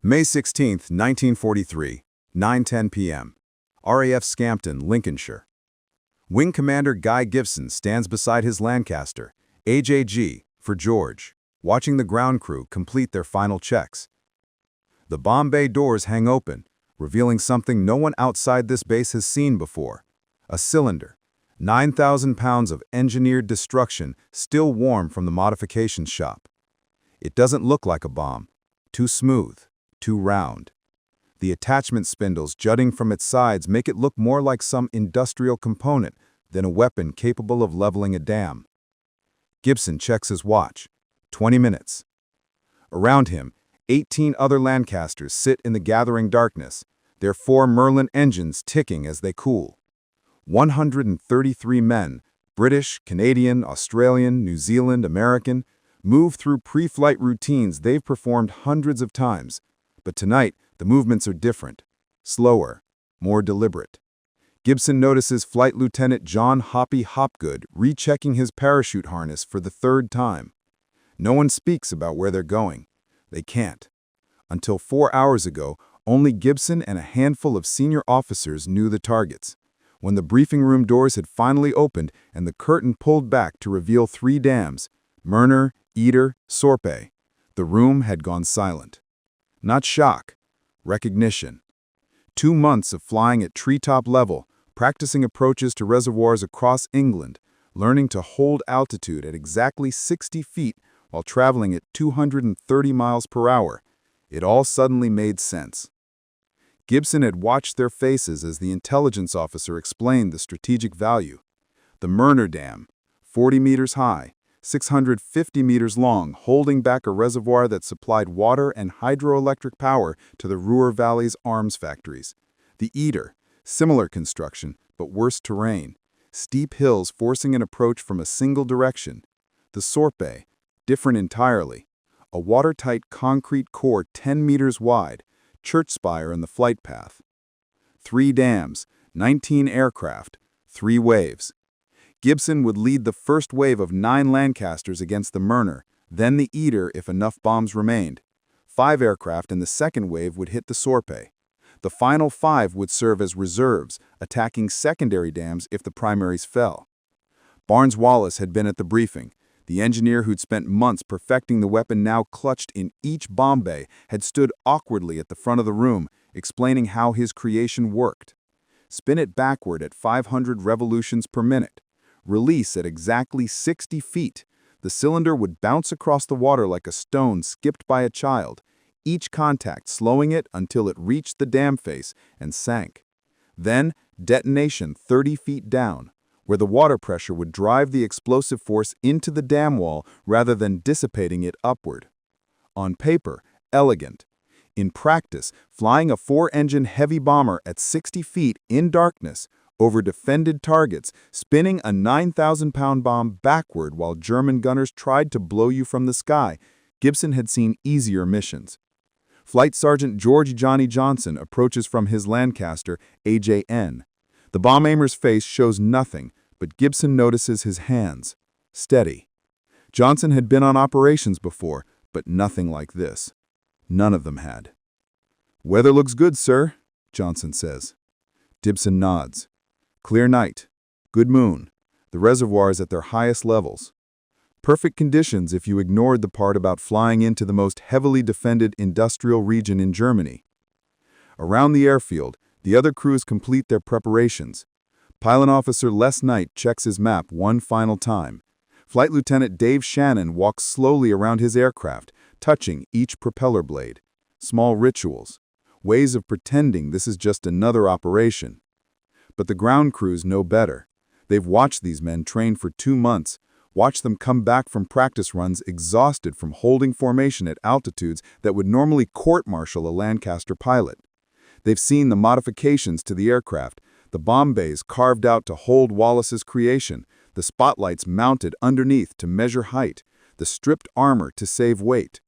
May 16, 1943, 9:10 p.m. RAF Scampton, Lincolnshire. Wing Commander Guy Gibson stands beside his Lancaster, AJG, for George, watching the ground crew complete their final checks. The bomb bay doors hang open, revealing something no one outside this base has seen before. A cylinder, 9,000 pounds of engineered destruction still warm from the modifications shop. It doesn't look like a bomb. Too smooth, too round. The attachment spindles jutting from its sides make it look more like some industrial component than a weapon capable of leveling a dam. Gibson checks his watch. 20 minutes. Around him, 18 other Lancasters sit in the gathering darkness, their 4 Merlin engines ticking as they cool. 133 men, British, Canadian, Australian, New Zealand, American, move through pre-flight routines they've performed hundreds of times. But tonight, the movements are different, slower, more deliberate. Gibson notices Flight Lieutenant John Hoppy Hopgood rechecking his parachute harness for the 3rd time. No one speaks about where they're going. They can't. Until 4 hours ago, only Gibson and a handful of senior officers knew the targets. When the briefing room doors had finally opened and the curtain pulled back to reveal 3 dams, Möhne, Eder, Sorpe, the room had gone silent. Not shock, recognition. 2 months of flying at treetop level, practicing approaches to reservoirs across England, learning to hold altitude at exactly 60 feet while traveling at 230 miles per hour. It all suddenly made sense. Gibson had watched their faces as the intelligence officer explained the strategic value. The Möhne Dam, 40 meters high, 650 meters long, holding back a reservoir that supplied water and hydroelectric power to the Ruhr Valley's arms factories. The Eder, similar construction, but worse terrain, steep hills forcing an approach from a single direction. The Sorpe, different entirely, a watertight concrete core 10 meters wide, church spire in the flight path. 3 dams, 19 aircraft, 3 waves. Gibson would lead the first wave of 9 Lancasters against the Möhne, then the Eder if enough bombs remained. 5 aircraft in the second wave would hit the Sorpe. The final 5 would serve as reserves, attacking secondary dams if the primaries fell. Barnes Wallis had been at the briefing. The engineer who'd spent months perfecting the weapon now clutched in each bomb bay had stood awkwardly at the front of the room, explaining how his creation worked. Spin it backward at 500 revolutions per minute. Release at exactly 60 feet. The cylinder would bounce across the water like a stone skipped by a child, each contact slowing it until it reached the dam face and sank. Then, detonation 30 feet down, where the water pressure would drive the explosive force into the dam wall rather than dissipating it upward. On paper, elegant. In practice, flying a 4-engine heavy bomber at 60 feet in darkness over defended targets, spinning a 9,000-pound bomb backward while German gunners tried to blow you from the sky, Gibson had seen easier missions. Flight Sergeant George Johnny Johnson approaches from his Lancaster, AJN. The bomb aimer's face shows nothing, but Gibson notices his hands. Steady. Johnson had been on operations before, but nothing like this. None of them had. "Weather looks good, sir," Johnson says. Gibson nods. Clear night. Good moon. The reservoirs at their highest levels. Perfect conditions if you ignored the part about flying into the most heavily defended industrial region in Germany. Around the airfield, the other crews complete their preparations. Pilot Officer Les Knight checks his map one final time. Flight Lieutenant Dave Shannon walks slowly around his aircraft, touching each propeller blade. Small rituals. Ways of pretending this is just another operation. But the ground crews know better. They've watched these men train for 2 months, watched them come back from practice runs exhausted from holding formation at altitudes that would normally court-martial a Lancaster pilot. They've seen the modifications to the aircraft, the bomb bays carved out to hold Wallis's creation, the spotlights mounted underneath to measure height, the stripped armor to save weight.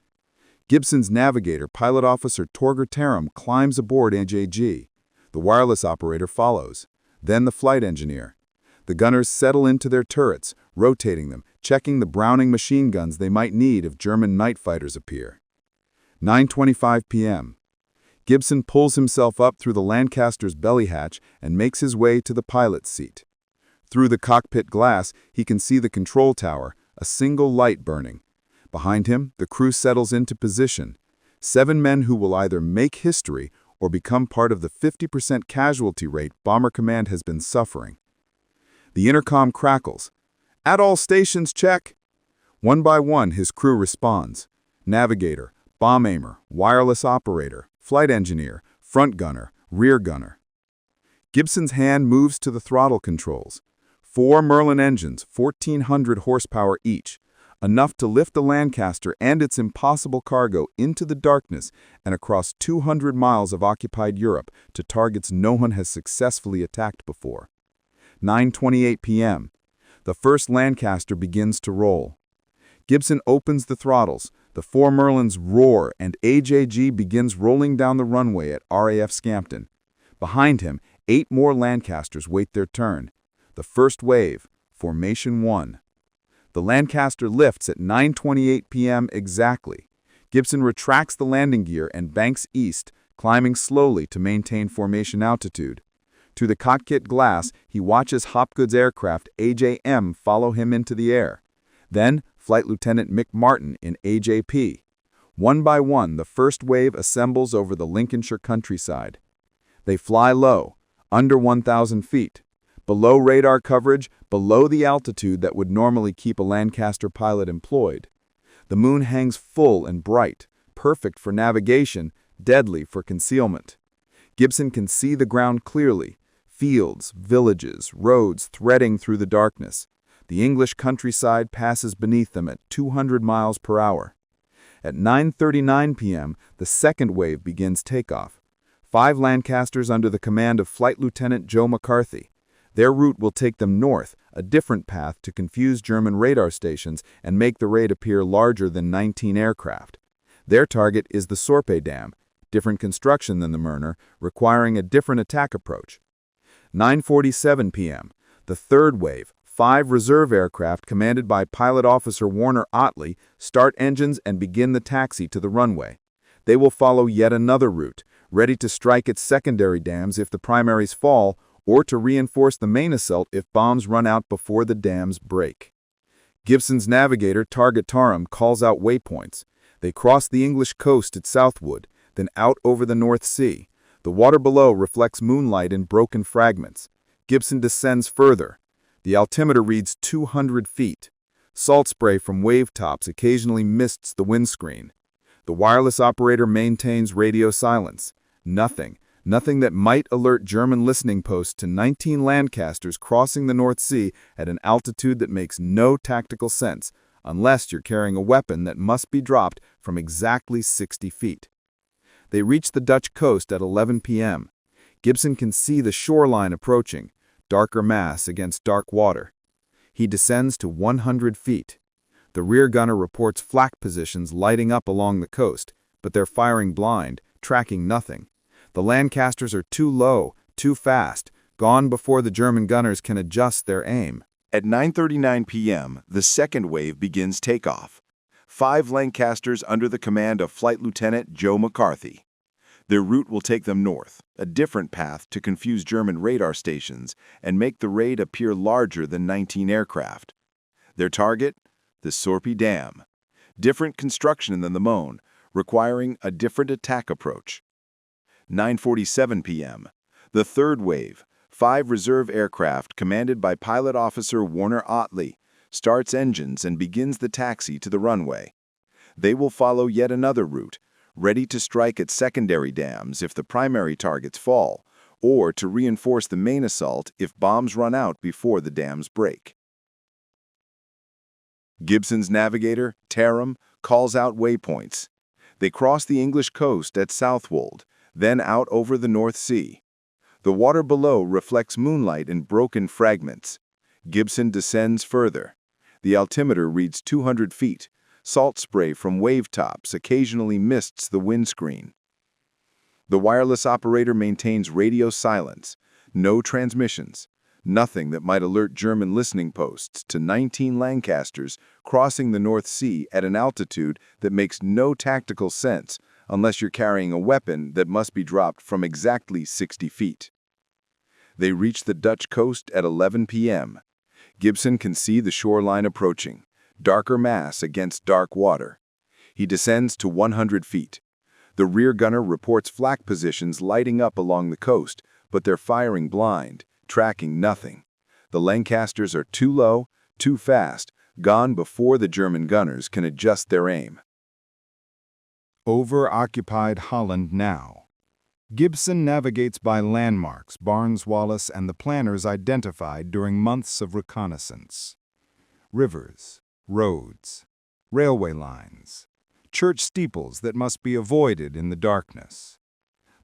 Gibson's navigator, Pilot Officer Torger Taram, climbs aboard AJG. The wireless operator follows. Then the flight engineer. The gunners settle into their turrets, rotating them, checking the Browning machine guns they might need if German night fighters appear. 9:25 p.m. Gibson pulls himself up through the Lancaster's belly hatch and makes his way to the pilot's seat. Through the cockpit glass, he can see the control tower, a single light burning. Behind him, the crew settles into position. 7 men who will either make history or become part of the 50% casualty rate Bomber Command has been suffering. The intercom crackles. "At all stations, check." One by one, his crew responds. Navigator, bomb aimer, wireless operator, flight engineer, front gunner, rear gunner. Gibson's hand moves to the throttle controls. 4 Merlin engines, 1,400 horsepower each, enough to lift the Lancaster and its impossible cargo into the darkness and across 200 miles of occupied Europe to targets no one has successfully attacked before. 9:28 p.m. The first Lancaster begins to roll. Gibson opens the throttles, the 4 Merlins roar, and AJG begins rolling down the runway at RAF Scampton. Behind him, 8 more Lancasters wait their turn. The first wave, Formation 1. The Lancaster lifts at 9:28 p.m. exactly. Gibson retracts the landing gear and banks east, climbing slowly to maintain formation altitude. To the cockpit glass, he watches Hopgood's aircraft AJM follow him into the air. Then, Flight Lieutenant Mick Martin in AJP. One by one, the first wave assembles over the Lincolnshire countryside. They fly low, under 1,000 feet. Below radar coverage, below the altitude that would normally keep a Lancaster pilot employed. The moon hangs full and bright, perfect for navigation, deadly for concealment. Gibson can see the ground clearly, fields, villages, roads threading through the darkness. The English countryside passes beneath them at 200 miles per hour. At 9:39 p.m., the second wave begins takeoff. 5 Lancasters under the command of Flight Lieutenant Joe McCarthy. Their route will take them north, a different path to confuse German radar stations and make the raid appear larger than 19 aircraft. Their target is the Sorpe Dam, different construction than the Möhne, requiring a different attack approach. 9:47 p.m. The third wave, 5 reserve aircraft commanded by Pilot Officer Warner Otley, start engines and begin the taxi to the runway. They will follow yet another route, ready to strike its secondary dams if the primaries fall, or to reinforce the main assault if bombs run out before the dams break. Gibson's navigator, Target Taram, calls out waypoints. They cross the English coast at Southwood, then out over the North Sea. The water below reflects moonlight in broken fragments. Gibson descends further. The altimeter reads 200 feet. Salt spray from wave tops occasionally mists the windscreen. The wireless operator maintains radio silence. Nothing that might alert German listening posts to 19 Lancasters crossing the North Sea at an altitude that makes no tactical sense, unless you're carrying a weapon that must be dropped from exactly 60 feet. They reach the Dutch coast at 11 p.m. Gibson can see the shoreline approaching, darker mass against dark water. He descends to 100 feet. The rear gunner reports flak positions lighting up along the coast, but they're firing blind, tracking nothing. The Lancasters are too low, too fast, gone before the German gunners can adjust their aim. At 9:39 p.m., the second wave begins takeoff. 5 Lancasters under the command of Flight Lieutenant Joe McCarthy. Their route will take them north, a different path to confuse German radar stations and make the raid appear larger than 19 aircraft. Their target? The Sorpe Dam. Different construction than the Möhne, requiring a different attack approach. 9:47 p.m. The third wave, 5 reserve aircraft commanded by Pilot Officer Warner Otley, starts engines and begins the taxi to the runway. They will follow yet another route, ready to strike at secondary dams if the primary targets fall, or to reinforce the main assault if bombs run out before the dams break. Gibson's navigator, Taram, calls out waypoints. They cross the English coast at Southwold, then out over the North Sea. The water below reflects moonlight in broken fragments. Gibson descends further. The altimeter reads 200 feet. Salt spray from wave tops occasionally mists the windscreen. The wireless operator maintains radio silence. No transmissions. Nothing that might alert German listening posts to 19 Lancasters crossing the North Sea at an altitude that makes no tactical sense unless you're carrying a weapon that must be dropped from exactly 60 feet. They reach the Dutch coast at 11 p.m. Gibson can see the shoreline approaching, darker mass against dark water. He descends to 100 feet. The rear gunner reports flak positions lighting up along the coast, but they're firing blind, tracking nothing. The Lancasters are too low, too fast, gone before the German gunners can adjust their aim. Over-occupied Holland now. Gibson navigates by landmarks Barnes Wallis and the planners identified during months of reconnaissance. Rivers, roads, railway lines, church steeples that must be avoided in the darkness.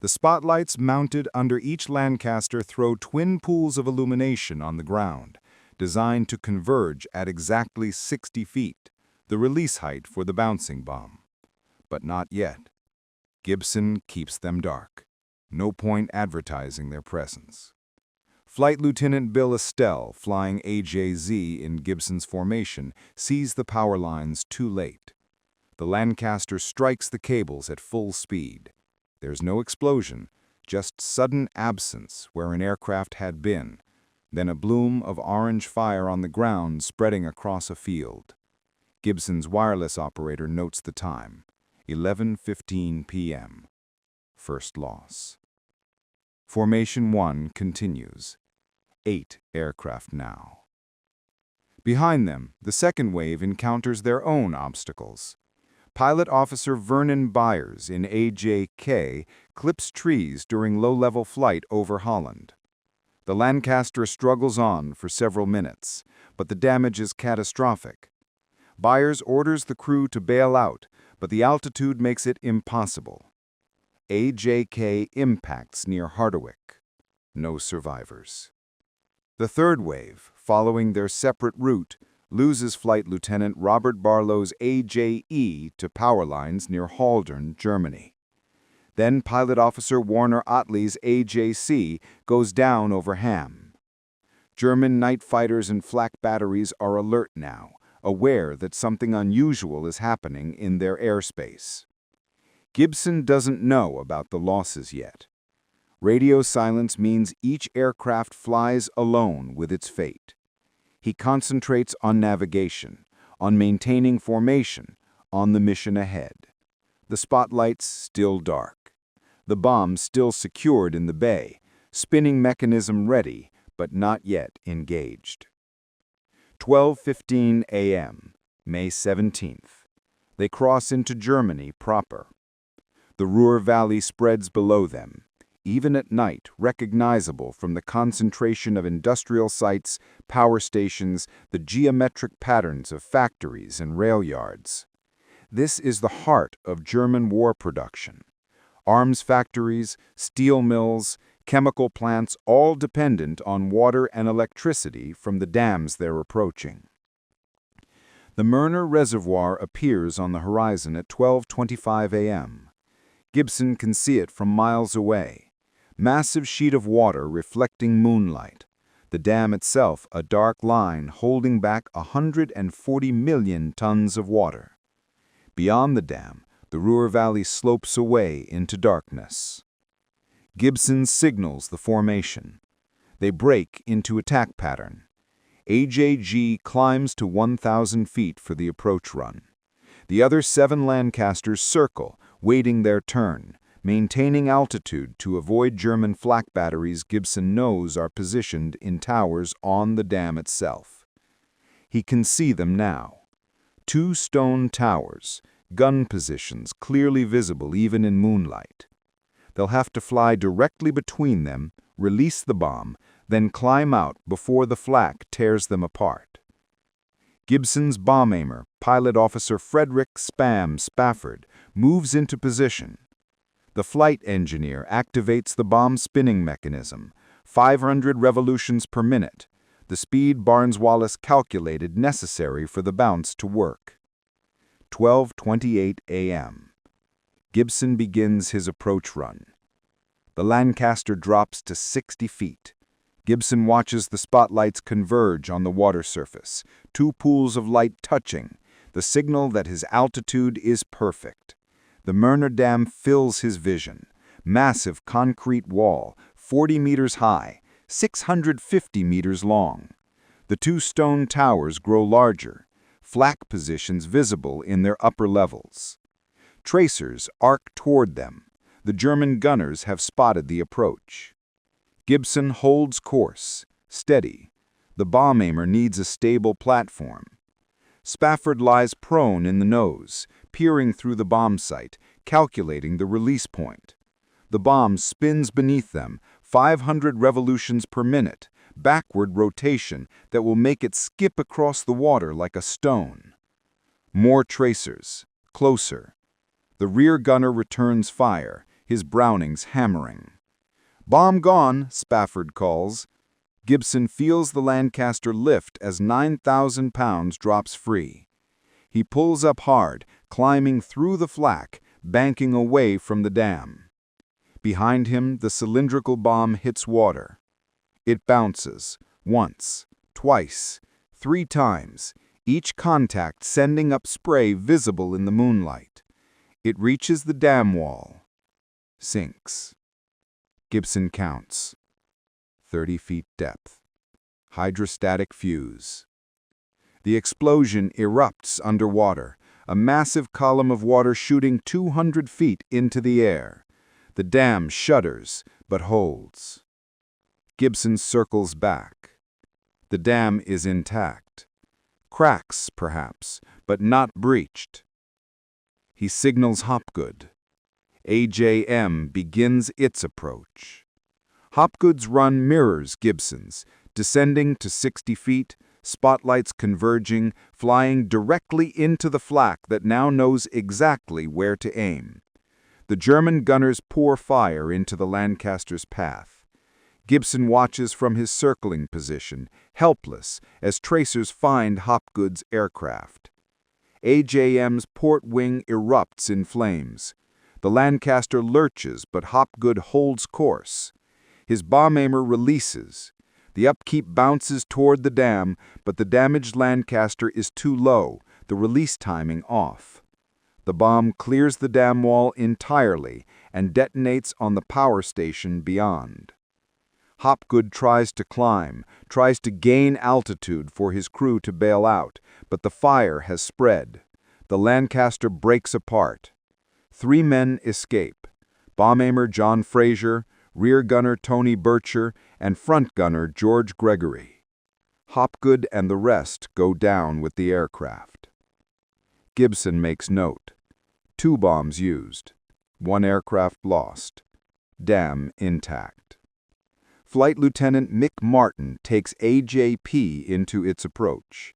The spotlights mounted under each Lancaster throw twin pools of illumination on the ground, designed to converge at exactly 60 feet, the release height for the bouncing bomb. But not yet. Gibson keeps them dark. No point advertising their presence. Flight Lieutenant Bill Estelle, flying AJZ in Gibson's formation, sees the power lines too late. The Lancaster strikes the cables at full speed. There's no explosion, just sudden absence where an aircraft had been, then a bloom of orange fire on the ground spreading across a field. Gibson's wireless operator notes the time, 11:15 p.m. First loss. Formation 1 continues. 8 aircraft now. Behind them, the second wave encounters their own obstacles. Pilot Officer Vernon Byers in AJK clips trees during low-level flight over Holland. The Lancaster struggles on for several minutes, but the damage is catastrophic. Byers orders the crew to bail out, but the altitude makes it impossible. AJK impacts near Harderwijk. No survivors. The third wave, following their separate route, loses Flight Lieutenant Robert Barlow's AJE to power lines near Haldern, Germany. Then Pilot Officer Warner Otley's AJC goes down over Ham. German night fighters and flak batteries are alert now, aware that something unusual is happening in their airspace. Gibson doesn't know about the losses yet. Radio silence means each aircraft flies alone with its fate. He concentrates on navigation, on maintaining formation, on the mission ahead. The spotlights still dark. The bomb still secured in the bay, spinning mechanism ready, but not yet engaged. 12:15 a.m., May 17th. They cross into Germany proper. The Ruhr Valley spreads below them, even at night recognizable from the concentration of industrial sites, power stations, the geometric patterns of factories and rail yards. This is the heart of German war production. Arms factories, steel mills, chemical plants, all dependent on water and electricity from the dams they're approaching. The Möhne Reservoir appears on the horizon at 12:25 a.m. Gibson can see it from miles away. Massive sheet of water reflecting moonlight. The dam itself a dark line holding back 140 million tons of water. Beyond the dam, the Ruhr Valley slopes away into darkness. Gibson signals the formation. They break into attack pattern. AJG climbs to 1,000 feet for the approach run. The other 7 Lancasters circle, waiting their turn, maintaining altitude to avoid German flak batteries Gibson knows are positioned in towers on the dam itself. He can see them now. 2 stone towers, gun positions clearly visible even in moonlight. They'll have to fly directly between them, release the bomb, then climb out before the flak tears them apart. Gibson's bomb aimer, Pilot Officer Frederick Spam Spafford, moves into position. The flight engineer activates the bomb spinning mechanism, 500 revolutions per minute, the speed Barnes Wallis calculated necessary for the bounce to work. 12:28 a.m. Gibson begins his approach run. The Lancaster drops to 60 feet. Gibson watches the spotlights converge on the water surface, 2 pools of light touching, the signal that his altitude is perfect. The Möhne Dam fills his vision. Massive concrete wall, 40 meters high, 650 meters long. The two stone towers grow larger, flak positions visible in their upper levels. Tracers arc toward them. The German gunners have spotted the approach. Gibson holds course, steady. The bomb aimer needs a stable platform. Spafford lies prone in the nose, peering through the bomb sight, calculating the release point. The bomb spins beneath them, 500 revolutions per minute, backward rotation that will make it skip across the water like a stone. More tracers, closer. The rear gunner returns fire, his Brownings hammering. "Bomb gone," Spafford calls. Gibson feels the Lancaster lift as 9,000 pounds drops free. He pulls up hard, climbing through the flak, banking away from the dam. Behind him, the cylindrical bomb hits water. It bounces, once, twice, 3 times, each contact sending up spray visible in the moonlight. It reaches the dam wall. Sinks. Gibson counts. 30 feet depth. Hydrostatic fuse. The explosion erupts underwater, a massive column of water shooting 200 feet into the air. The dam shudders, but holds. Gibson circles back. The dam is intact. Cracks, perhaps, but not breached. He signals Hopgood. AJM begins its approach. Hopgood's run mirrors Gibson's, descending to 60 feet, spotlights converging, flying directly into the flak that now knows exactly where to aim. The German gunners pour fire into the Lancaster's path. Gibson watches from his circling position, helpless, as tracers find Hopgood's aircraft. AJM's port wing erupts in flames. The Lancaster lurches, but Hopgood holds course. His bomb aimer releases. The upkeep bounces toward the dam, but the damaged Lancaster is too low, the release timing off. The bomb clears the dam wall entirely and detonates on the power station beyond. Hopgood tries to climb, tries to gain altitude for his crew to bail out, but the fire has spread. The Lancaster breaks apart. 3 men escape: bomb aimer John Fraser, rear gunner Tony Bircher, and front gunner George Gregory. Hopgood and the rest go down with the aircraft. Gibson makes note. 2 bombs used. 1 aircraft lost. Dam intact. Flight Lieutenant Mick Martin takes AJP into its approach.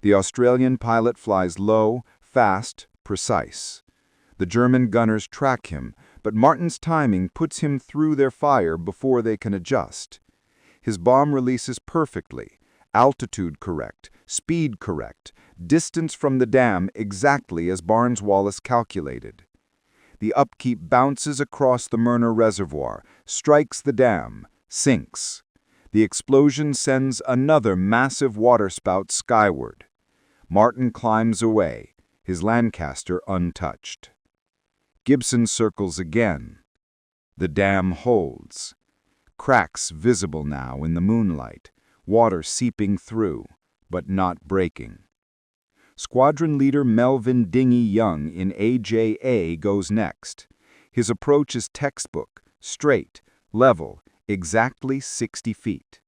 The Australian pilot flies low, fast, precise. The German gunners track him, but Martin's timing puts him through their fire before they can adjust. His bomb releases perfectly, altitude correct, speed correct, distance from the dam exactly as Barnes Wallis calculated. The upkeep bounces across the Möhne reservoir, strikes the dam, sinks. The explosion sends another massive waterspout skyward. Martin climbs away, his Lancaster untouched. Gibson circles again. The dam holds. Cracks visible now in the moonlight, water seeping through, but not breaking. Squadron leader Melvin Dingy Young in AJA goes next. His approach is textbook, straight, level, exactly 60 feet.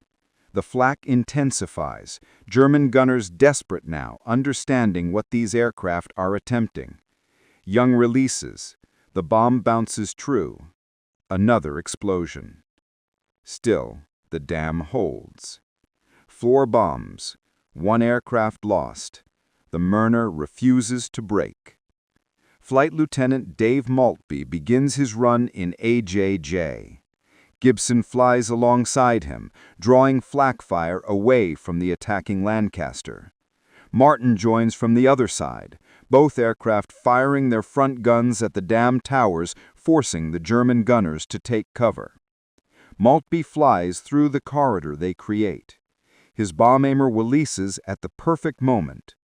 The flak intensifies, German gunners desperate now, understanding what these aircraft are attempting. Young releases. The bomb bounces true. Another explosion. Still, the dam holds. 4 bombs, 1 aircraft lost. The Möhne refuses to break. Flight Lieutenant Dave Maltby begins his run in AJJ. Gibson flies alongside him, drawing flak fire away from the attacking Lancaster. Martin joins from the other side, both aircraft firing their front guns at the dam towers, forcing the German gunners to take cover. Maltby flies through the corridor they create. His bomb aimer releases at the perfect moment.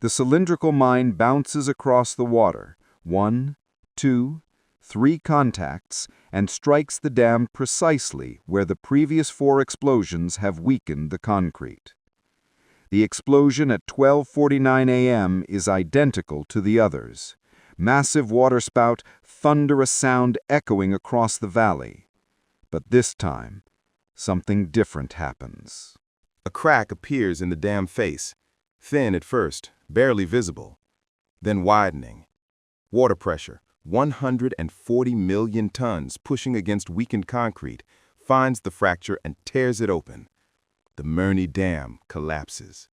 The cylindrical mine bounces across the water. 1, 2, 3 contacts, and strikes the dam precisely where the previous 4 explosions have weakened the concrete. The explosion at 12:49 a.m. is identical to the others. Massive waterspout, thunderous sound echoing across the valley. But this time, something different happens. A crack appears in the dam face, thin at first, barely visible, then widening. Water pressure, 140 million tons pushing against weakened concrete, finds the fracture and tears it open. The Möhne Dam collapses.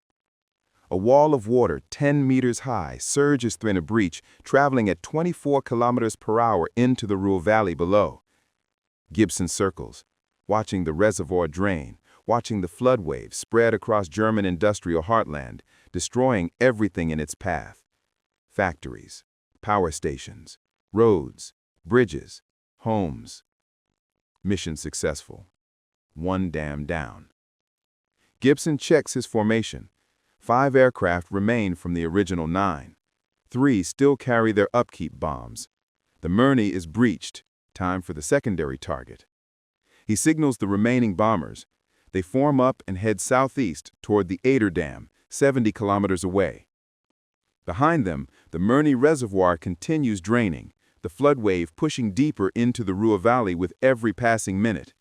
A wall of water 10 meters high surges through a breach, traveling at 24 kilometers per hour into the Ruhr Valley below. Gibson circles, watching the reservoir drain, watching the flood waves spread across German industrial heartland, destroying everything in its path. Factories, power stations, roads, bridges, homes. Mission successful. 1 dam down. Gibson checks his formation. 5 aircraft remain from the original 9. 3 still carry their upkeep bombs. The Möhne is breached. Time for the secondary target. He signals the remaining bombers. They form up and head southeast toward the Eder Dam, 70 kilometers away. Behind them, the Möhne Reservoir continues draining, the flood wave pushing deeper into the Ruhr Valley with every passing minute.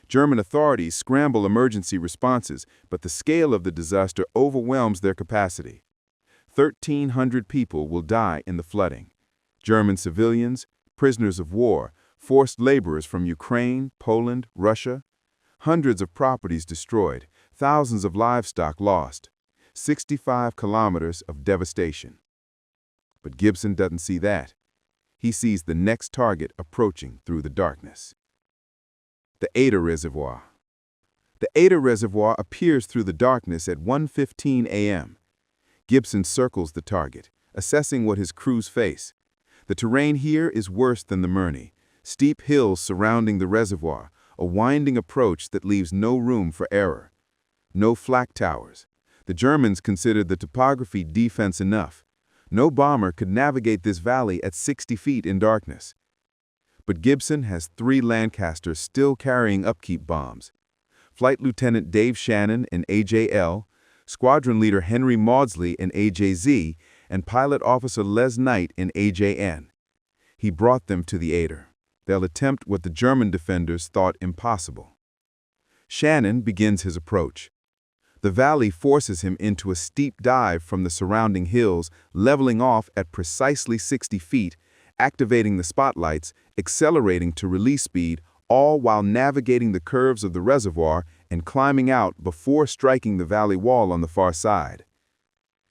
German authorities scramble emergency responses, but the scale of the disaster overwhelms their capacity. 1,300 people will die in the flooding. German civilians, prisoners of war, forced laborers from Ukraine, Poland, Russia. Hundreds of properties destroyed, thousands of livestock lost. 65 kilometers of devastation. But Gibson doesn't see that. He sees the next target approaching through the darkness. The Eder Reservoir. The Eder Reservoir appears through the darkness at 1:15 a.m. Gibson circles the target, assessing what his crews face. The terrain here is worse than the Möhne. Steep hills surrounding the reservoir, a winding approach that leaves no room for error. No flak towers. The Germans considered the topography defense enough. No bomber could navigate this valley at 60 feet in darkness. But Gibson has 3 Lancasters still carrying upkeep bombs. Flight Lieutenant Dave Shannon in AJL, Squadron Leader Henry Maudsley in AJZ, and Pilot Officer Les Knight in AJN. He brought them to the Eder. They'll attempt what the German defenders thought impossible. Shannon begins his approach. The valley forces him into a steep dive from the surrounding hills, leveling off at precisely 60 feet, activating the spotlights, accelerating to release speed, all while navigating the curves of the reservoir and climbing out before striking the valley wall on the far side.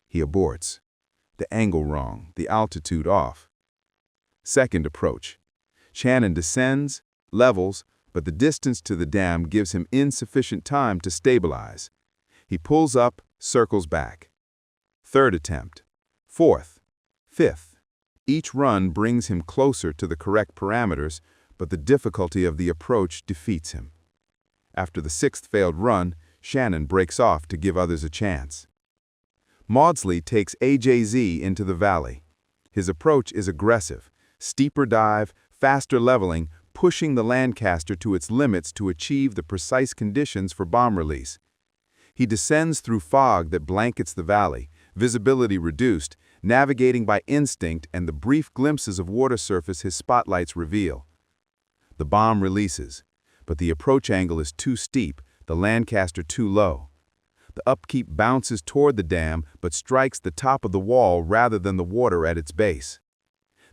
He aborts. The angle wrong, the altitude off. Second approach. Shannon descends, levels, but the distance to the dam gives him insufficient time to stabilize. He pulls up, circles back. Third attempt. Fourth. Fifth. Each run brings him closer to the correct parameters, but the difficulty of the approach defeats him. After the 6th failed run, Shannon breaks off to give others a chance. Maudsley takes AJZ into the valley. His approach is aggressive, steeper dive, faster leveling, pushing the Lancaster to its limits to achieve the precise conditions for bomb release. He descends through fog that blankets the valley, visibility reduced, navigating by instinct and the brief glimpses of water surface his spotlights reveal. The bomb releases, but the approach angle is too steep, the Lancaster too low. The upkeep bounces toward the dam but strikes the top of the wall rather than the water at its base.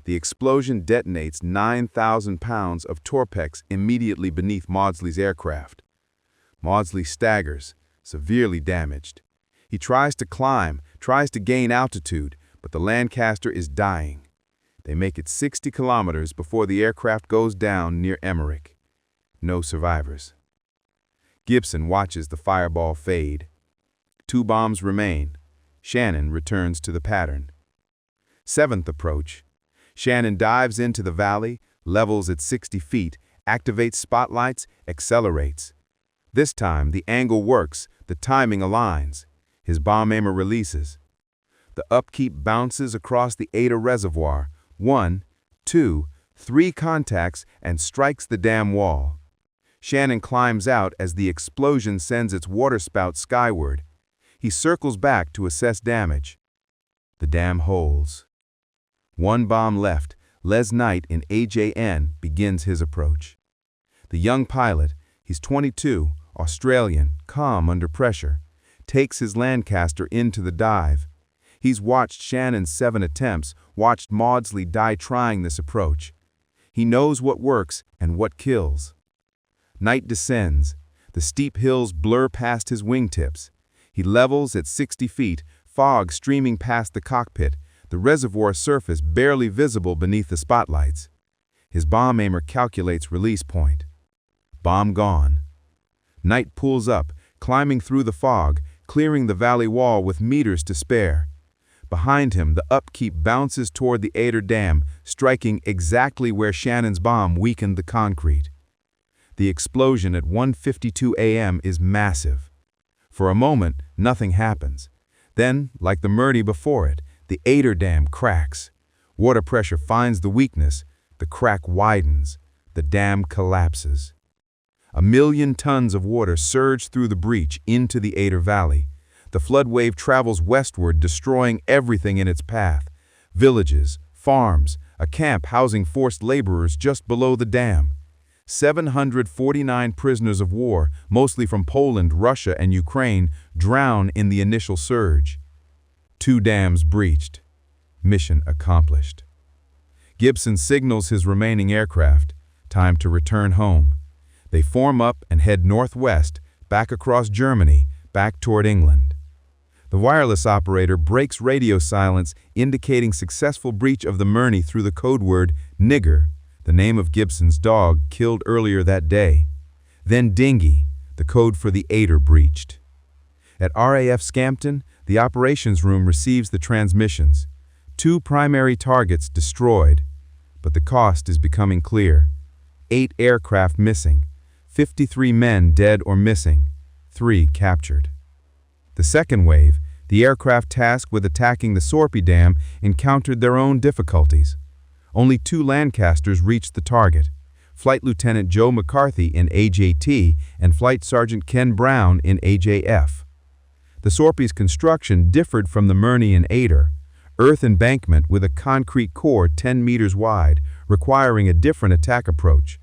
The explosion detonates 9,000 pounds of Torpex immediately beneath Maudsley's aircraft. Maudsley staggers, severely damaged. He tries to climb, tries to gain altitude, but the Lancaster is dying. They make it 60 kilometers before the aircraft goes down near Emmerich. No survivors. Gibson watches the fireball fade. 2 bombs remain. Shannon returns to the pattern. 7th approach. Shannon dives into the valley, levels at 60 feet, activates spotlights, accelerates. This time, the angle works, the timing aligns. His bomb aimer releases. The upkeep bounces across the Eder Reservoir, 1, 2, 3 contacts and strikes the dam wall. Shannon climbs out as the explosion sends its waterspout skyward. He circles back to assess damage. The dam holds. One bomb left. Les Knight in AJN begins his approach. The young pilot, he's 22, Australian, calm under pressure, takes his Lancaster into the dive. He's watched Shannon's 7 attempts, watched Maudsley die trying this approach. He knows what works and what kills. Knight descends. The steep hills blur past his wingtips. He levels at 60 feet, fog streaming past the cockpit, the reservoir surface barely visible beneath the spotlights. His bomb aimer calculates release point. Bomb gone. Knight pulls up, climbing through the fog, clearing the valley wall with meters to spare. Behind him, the upkeep bounces toward the Eder Dam, striking exactly where Shannon's bomb weakened the concrete. The explosion at 1:52 a.m. is massive. For a moment, nothing happens. Then, like the Möhne before it, the Eder Dam cracks. Water pressure finds the weakness. The crack widens. The dam collapses. 1 million tons of water surge through the breach into the Eder Valley. The flood wave travels westward, destroying everything in its path. Villages, farms, a camp housing forced laborers just below the dam. 749 prisoners of war, mostly from Poland, Russia, and Ukraine, drown in the initial surge. 2 dams breached. Mission accomplished. Gibson signals his remaining aircraft. Time to return home. They form up and head northwest, back across Germany, back toward England. The wireless operator breaks radio silence, indicating successful breach of the Möhne through the code word nigger, the name of Gibson's dog killed earlier that day. Then dinghy, the code for the Eder breached. At RAF Scampton, the operations room receives the transmissions. 2 primary targets destroyed, but the cost is becoming clear. 8 aircraft missing, 53 men dead or missing, 3 captured. The second wave, the aircraft tasked with attacking the Sorpe Dam, encountered their own difficulties. Only 2 Lancasters reached the target, Flight Lieutenant Joe McCarthy in AJT and Flight Sergeant Ken Brown in AJF. The Sorpe's construction differed from the Möhne and Eder, earth embankment with a concrete core 10 meters wide, requiring a different attack approach.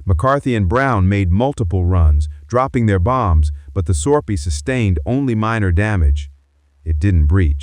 McCarthy and Brown made multiple runs, dropping their bombs, but the Sorpe sustained only minor damage. It didn't breach.